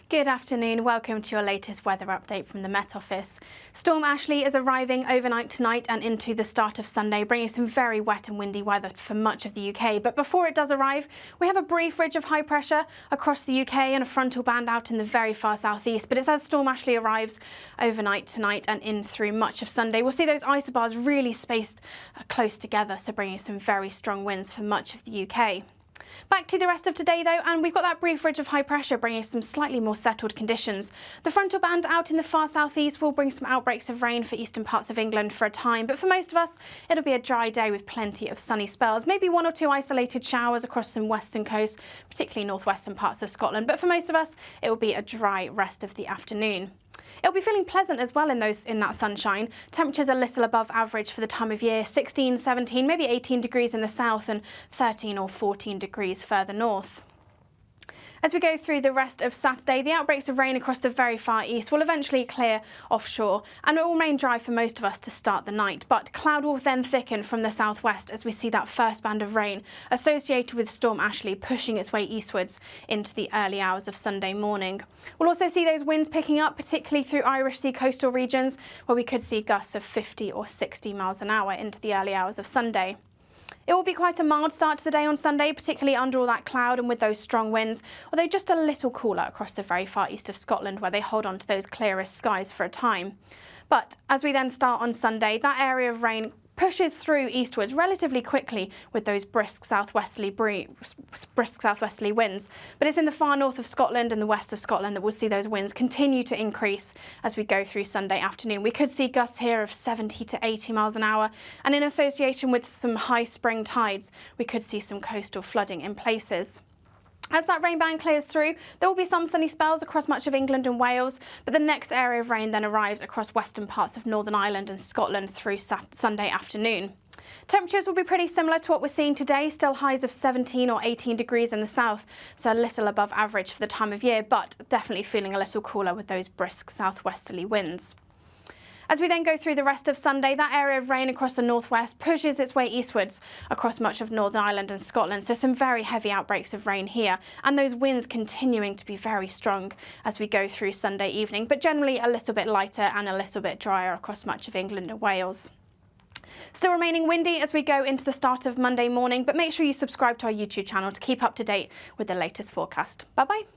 Good afternoon, welcome to your latest weather update from the Met Office. Storm Ashley is arriving overnight tonight and into the start of Sunday, bringing some very wet and windy weather for much of the UK. But before it does arrive, we have a brief ridge of high pressure across the UK and a frontal band out in the very far southeast. But it's as Storm Ashley arrives overnight tonight and in through much of Sunday, we'll see those isobars really spaced close together, so bringing some very strong winds for much of the UK. Back to the rest of today though, and we've got that brief ridge of high pressure bringing some slightly more settled conditions. The frontal band out in the far southeast will bring some outbreaks of rain for eastern parts of England for a time, but for most of us it'll be a dry day with plenty of sunny spells, maybe one or two isolated showers across some western coast, particularly northwestern parts of Scotland, but for most of us it will be a dry rest of the afternoon. It'll be feeling pleasant as well in that sunshine. Temperatures a little above average for the time of year, 16, 17, maybe 18 degrees in the south and 13 or 14 degrees further north. As we go through the rest of Saturday, the outbreaks of rain across the very far east will eventually clear offshore and it will remain dry for most of us to start the night. But cloud will then thicken from the southwest as we see that first band of rain associated with Storm Ashley pushing its way eastwards into the early hours of Sunday morning. We'll also see those winds picking up, particularly through Irish Sea coastal regions, where we could see gusts of 50 or 60 miles an hour into the early hours of Sunday. It will be quite a mild start to the day on Sunday, particularly under all that cloud and with those strong winds, although just a little cooler across the very far east of Scotland where they hold on to those clearest skies for a time. But as we then start on Sunday, that area of rain pushes through eastwards relatively quickly with those brisk southwesterly winds. But it's in the far north of Scotland and the west of Scotland that we'll see those winds continue to increase as we go through Sunday afternoon. We could see gusts here of 70 to 80 miles an hour, and in association with some high spring tides, we could see some coastal flooding in places. As that rain band clears through, there will be some sunny spells across much of England and Wales, but the next area of rain then arrives across western parts of Northern Ireland and Scotland through Sunday afternoon. Temperatures will be pretty similar to what we're seeing today, still highs of 17 or 18 degrees in the south, so a little above average for the time of year, but definitely feeling a little cooler with those brisk southwesterly winds. As we then go through the rest of Sunday, that area of rain across the northwest pushes its way eastwards across much of Northern Ireland and Scotland, so some very heavy outbreaks of rain here, and those winds continuing to be very strong as we go through Sunday evening, but generally a little bit lighter and a little bit drier across much of England and Wales. Still remaining windy as we go into the start of Monday morning, but make sure you subscribe to our YouTube channel to keep up to date with the latest forecast. Bye bye.